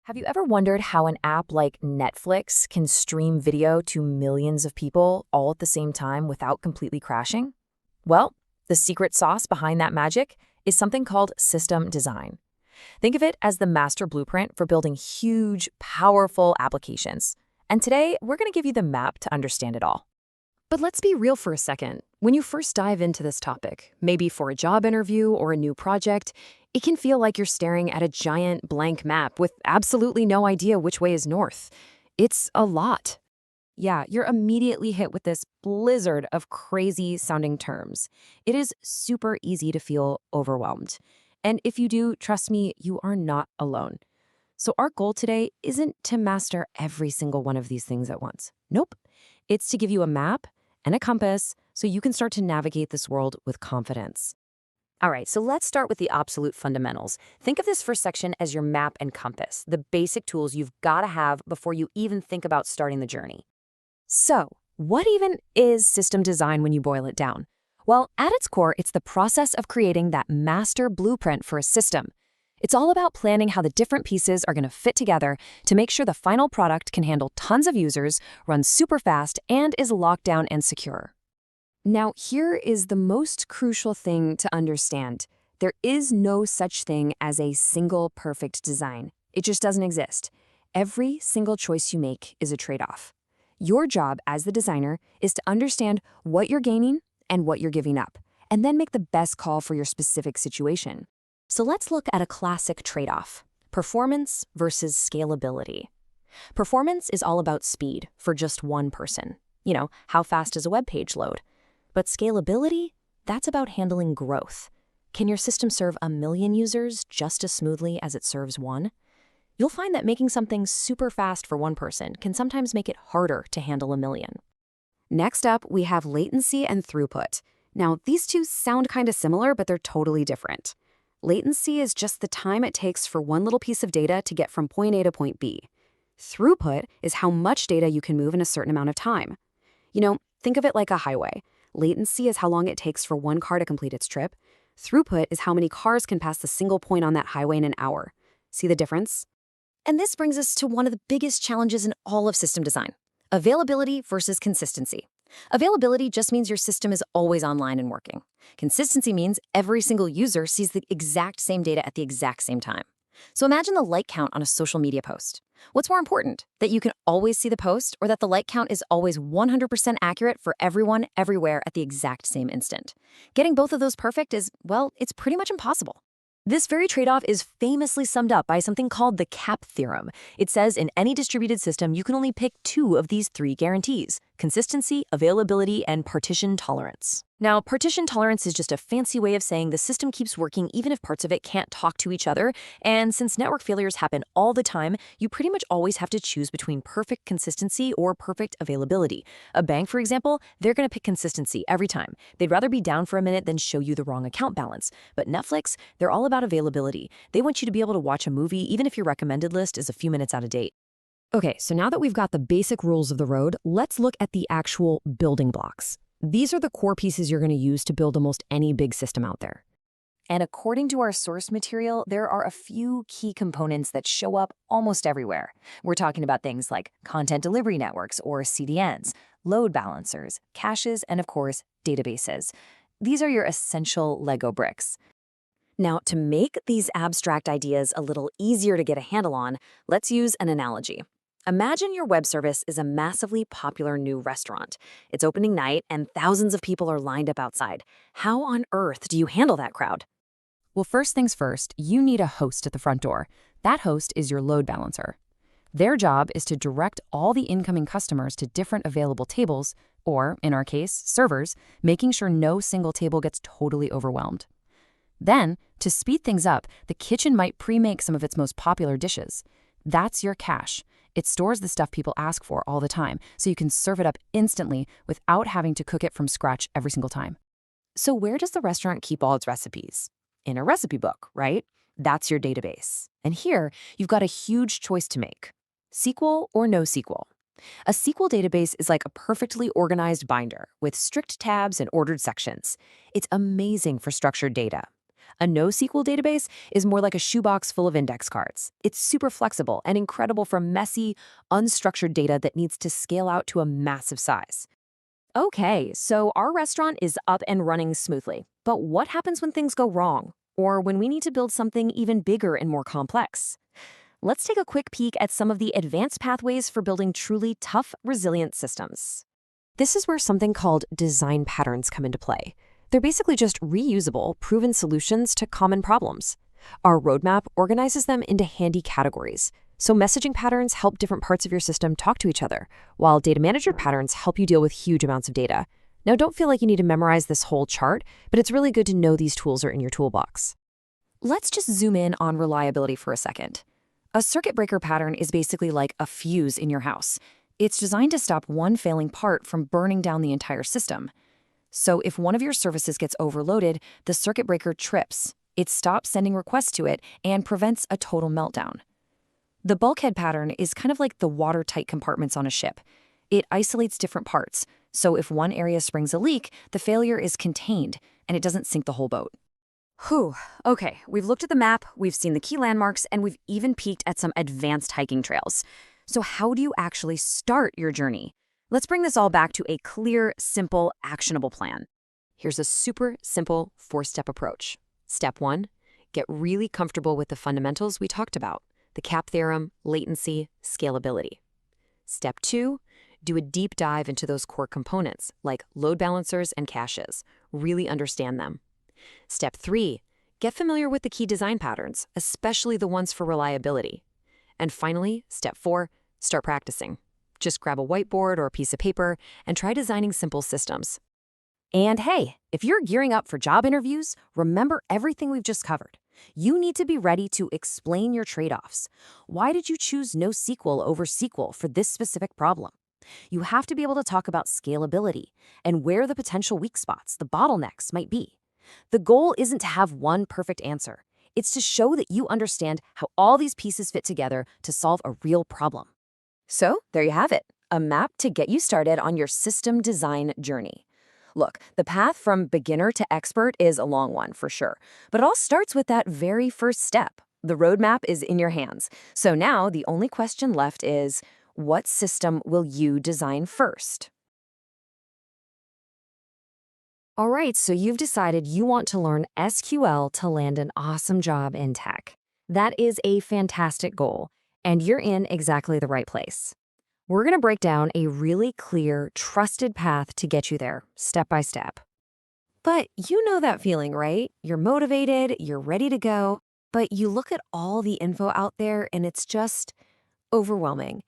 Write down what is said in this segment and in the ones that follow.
Have you ever wondered how an app like Netflix can stream video to millions of people all at the same time without completely crashing? Well, the secret sauce behind that magic is something called system design. Think of it as the master blueprint for building huge, powerful applications. And today, we're going to give you the map to understand it all. But let's be real for a second. When you first dive into this topic, maybe for a job interview or a new project, it can feel like you're staring at a giant blank map with absolutely no idea which way is north. It's a lot. Yeah, you're immediately hit with this blizzard of crazy sounding terms. It is super easy to feel overwhelmed. And if you do, trust me, you are not alone. So our goal today isn't to master every single one of these things at once. Nope. It's to give you a map and a compass so you can start to navigate this world with confidence. All right, so let's start with the absolute fundamentals. Think of this first section as your map and compass, the basic tools you've got to have before you even think about starting the journey. So, what even is system design when you boil it down? Well, at its core, it's the process of creating that master blueprint for a system. It's all about planning how the different pieces are going to fit together to make sure the final product can handle tons of users, runs super fast, and is locked down and secure. Now, here is the most crucial thing to understand. There is no such thing as a single perfect design. It just doesn't exist. Every single choice you make is a trade-off. Your job as the designer is to understand what you're gaining and what you're giving up, and then make the best call for your specific situation. So let's look at a classic trade-off: performance versus scalability. Performance is all about speed for just one person. How fast does a web page load? But scalability, that's about handling growth. Can your system serve 1 million users just as smoothly as it serves one? You'll find that making something super fast for one person can sometimes make it harder to handle 1 million. Next up, we have latency and throughput. Now, these two sound kind of similar, but they're totally different. Latency is just the time it takes for one little piece of data to get from point A to point B. Throughput is how much data you can move in a certain amount of time. Think of it like a highway. Latency is how long it takes for one car to complete its trip. Throughput is how many cars can pass the single point on that highway in an hour. See the difference? And this brings us to one of the biggest challenges in all of system design: availability versus consistency. Availability just means your system is always online and working. Consistency means every single user sees the exact same data at the exact same time. So imagine the like count on a social media post. What's more important, that you can always see the post, or that the like count is always 100% accurate for everyone, everywhere at the exact same instant? Getting both of those perfect is, well, it's pretty much impossible. This very trade-off is famously summed up by something called the CAP theorem. It says in any distributed system, you can only pick 2 of these 3 guarantees: consistency, availability, and partition tolerance. Now, partition tolerance is just a fancy way of saying the system keeps working even if parts of it can't talk to each other. And since network failures happen all the time, you pretty much always have to choose between perfect consistency or perfect availability. A bank, for example, they're going to pick consistency every time. They'd rather be down for a minute than show you the wrong account balance. But Netflix, they're all about availability. They want you to be able to watch a movie even if your recommended list is a few minutes out of date. Okay, so now that we've got the basic rules of the road, let's look at the actual building blocks. These are the core pieces you're going to use to build almost any big system out there. And according to our source material, there are a few key components that show up almost everywhere. We're talking about things like content delivery networks or CDNs, load balancers, caches, and of course, databases. These are your essential Lego bricks. Now, to make these abstract ideas a little easier to get a handle on, let's use an analogy. Imagine your web service is a massively popular new restaurant. It's opening night and thousands of people are lined up outside. How on earth do you handle that crowd? Well, first things first, you need a host at the front door. That host is your load balancer. Their job is to direct all the incoming customers to different available tables, or, in our case, servers, making sure no single table gets totally overwhelmed. Then, to speed things up, the kitchen might pre-make some of its most popular dishes. That's your cache. It stores the stuff people ask for all the time, so you can serve it up instantly without having to cook it from scratch every single time. So where does the restaurant keep all its recipes? In a recipe book, right? That's your database. And here, you've got a huge choice to make: SQL or NoSQL. A SQL database is like a perfectly organized binder with strict tabs and ordered sections. It's amazing for structured data. A NoSQL database is more like a shoebox full of index cards. It's super flexible and incredible for messy, unstructured data that needs to scale out to a massive size. Okay, so our restaurant is up and running smoothly. But what happens when things go wrong? Or when we need to build something even bigger and more complex? Let's take a quick peek at some of the advanced pathways for building truly tough, resilient systems. This is where something called design patterns come into play. They're basically just reusable, proven solutions to common problems. Our roadmap organizes them into handy categories. So messaging patterns help different parts of your system talk to each other, while data management patterns help you deal with huge amounts of data. Now, don't feel like you need to memorize this whole chart, but it's really good to know these tools are in your toolbox. Let's just zoom in on reliability for a second. A circuit breaker pattern is basically like a fuse in your house. It's designed to stop one failing part from burning down the entire system. So if one of your services gets overloaded, the circuit breaker trips. It stops sending requests to it and prevents a total meltdown. The bulkhead pattern is kind of like the watertight compartments on a ship. It isolates different parts, so if one area springs a leak, the failure is contained and it doesn't sink the whole boat. Whew, okay, we've looked at the map, we've seen the key landmarks, and we've even peeked at some advanced hiking trails. So how do you actually start your journey? Let's bring this all back to a clear, simple, actionable plan. Here's a super simple 4-step approach. Step 1, get really comfortable with the fundamentals we talked about: the CAP theorem, latency, scalability. Step 2, do a deep dive into those core components like load balancers and caches. Really understand them. Step 3, get familiar with the key design patterns, especially the ones for reliability. And finally, step 4, start practicing. Just grab a whiteboard or a piece of paper and try designing simple systems. And hey, if you're gearing up for job interviews, remember everything we've just covered. You need to be ready to explain your trade-offs. Why did you choose NoSQL over SQL for this specific problem? You have to be able to talk about scalability and where the potential weak spots, the bottlenecks, might be. The goal isn't to have one perfect answer. It's to show that you understand how all these pieces fit together to solve a real problem. So, there you have it, a map to get you started on your system design journey. Look, the path from beginner to expert is a long one for sure, but it all starts with that very first step. The roadmap is in your hands. So now the only question left is, what system will you design first? All right, so you've decided you want to learn SQL to land an awesome job in tech. That is a fantastic goal, and you're in exactly the right place. We're going to break down a really clear, trusted path to get you there, step by step. But you know that feeling, right? You're motivated, you're ready to go, but you look at all the info out there and it's just overwhelming.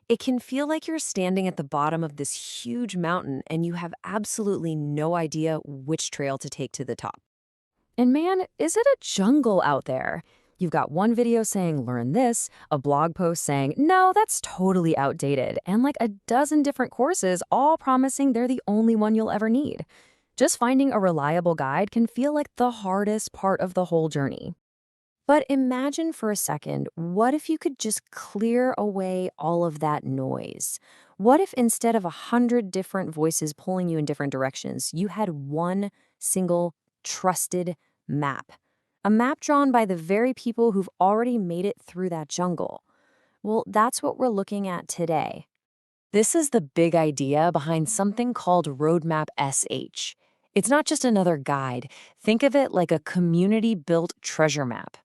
It can feel like you're standing at the bottom of this huge mountain and you have absolutely no idea which trail to take to the top. And man, is it a jungle out there? You've got one video saying, learn this, a blog post saying, no, that's totally outdated, and like a dozen different courses all promising they're the only one you'll ever need. Just finding a reliable guide can feel like the hardest part of the whole journey. But imagine for a second, what if you could just clear away all of that noise? What if instead of 100 different voices pulling you in different directions, you had one single trusted map? A map drawn by the very people who've already made it through that jungle. Well, that's what we're looking at today. This is the big idea behind something called Roadmap SH. It's not just another guide. Think of it like a community-built treasure map.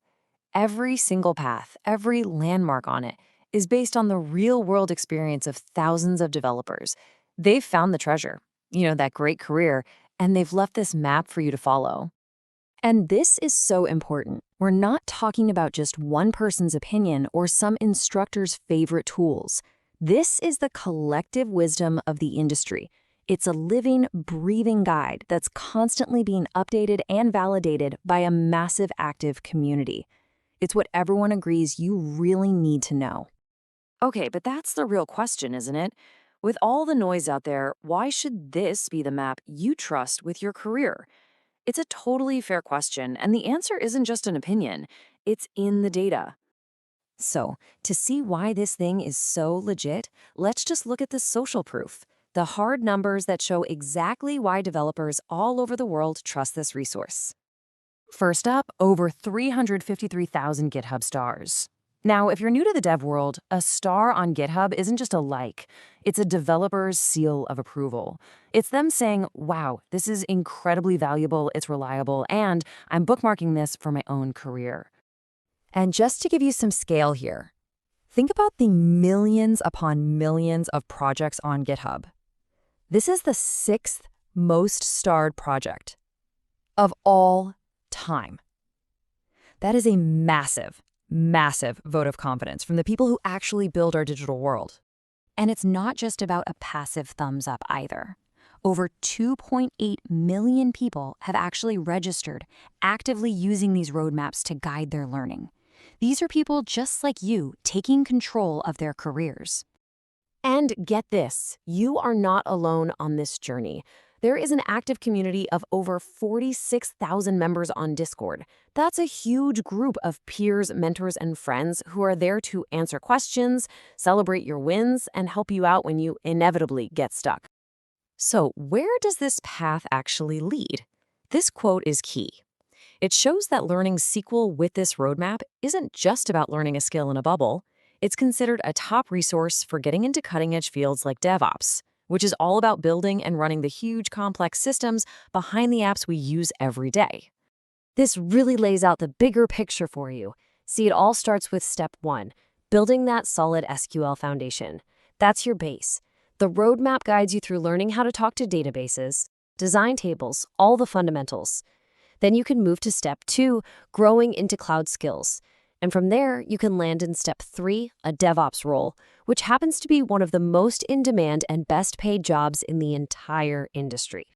Every single path, every landmark on it, is based on the real-world experience of thousands of developers. They've found the treasure, that great career, and they've left this map for you to follow. And this is so important. We're not talking about just one person's opinion or some instructor's favorite tools. This is the collective wisdom of the industry. It's a living, breathing guide that's constantly being updated and validated by a massive active community. It's what everyone agrees you really need to know. Okay, but that's the real question, isn't it? With all the noise out there, why should this be the map you trust with your career? It's a totally fair question, and the answer isn't just an opinion. It's in the data. So, to see why this thing is so legit, let's just look at the social proof, the hard numbers that show exactly why developers all over the world trust this resource. First up, over 353,000 GitHub stars. Now, if you're new to the dev world, a star on GitHub isn't just a like, it's a developer's seal of approval. It's them saying, wow, this is incredibly valuable, it's reliable, and I'm bookmarking this for my own career. And just to give you some scale here, think about the millions upon millions of projects on GitHub. This is the 6th most starred project of all time. That is a massive, massive vote of confidence from the people who actually build our digital world. And it's not just about a passive thumbs up either. Over 2.8 million people have actually registered, actively using these roadmaps to guide their learning. These are people just like you taking control of their careers. And get this, you are not alone on this journey. There is an active community of over 46,000 members on Discord. That's a huge group of peers, mentors, and friends who are there to answer questions, celebrate your wins, and help you out when you inevitably get stuck. So, where does this path actually lead? This quote is key. It shows that learning SQL with this roadmap isn't just about learning a skill in a bubble. It's considered a top resource for getting into cutting-edge fields like DevOps, which is all about building and running the huge complex systems behind the apps we use every day. This really lays out the bigger picture for you. See, it all starts with step 1, building that solid SQL foundation. That's your base. The roadmap guides you through learning how to talk to databases, design tables, all the fundamentals. Then you can move to step 2, growing into cloud skills. And from there, you can land in step 3, a DevOps role, which happens to be one of the most in-demand and best-paid jobs in the entire industry.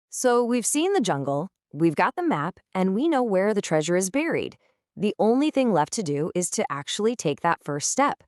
So we've seen the jungle, we've got the map, and we know where the treasure is buried. The only thing left to do is to actually take that first step,